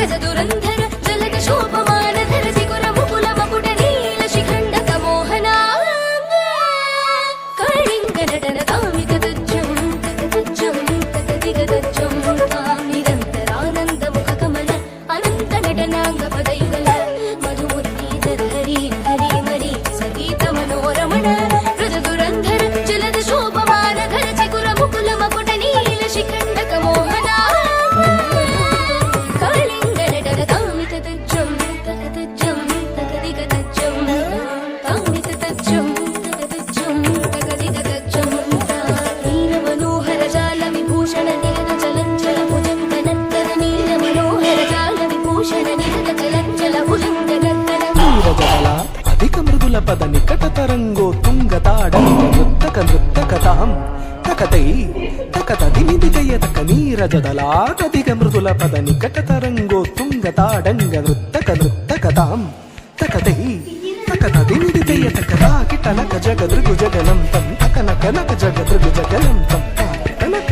रजदुरन्धर जलद शोभमानधर चिकुर मुकुल मकुट नील शिखण्डक मोहना कलिङ्ग नटन कामित तुज्जं तकतुज्जं तकदिगदज्जं निरन्तरानन्द मुख कमल अनन्त नटनाङ्ग पदयुगल मधुमुरलीधर हरि हरि मरि सगीत मनोरमण रजदुरन्धर जलद शोभमानधर चिकुर मुकुल मकुट नील शिखण्डक मोहना कलिङ्ग नटन कामित तुज्जं तकतुज्जं तकदिगदज्जं कामित तुज्जं तकतुज्जं तकदिगदज्जं नील मनोहर जाल विभूषण निरत चलञ्चल भुजङ्ग नन्दन नील मनोहर जाल विभूषण निरत चलञ्चल भुजङ्ग नन्दन నీరజల అధిక మృదుల పద నికట తరంగో తుంగ తాడంగ నృత్తక నృత్తకతాం తకతై తకత దిమిదిగయ తక నీరజదలాధిక మృదుల పద నికట తరంగో తుంగ తాడంగ నృత్తక నృత్తకతాం తకతై తకత దిమిదిగయ తక రాకిటనక జగదృగు జగనంతం తకనక నక జగదృగు జగనంతం తకనక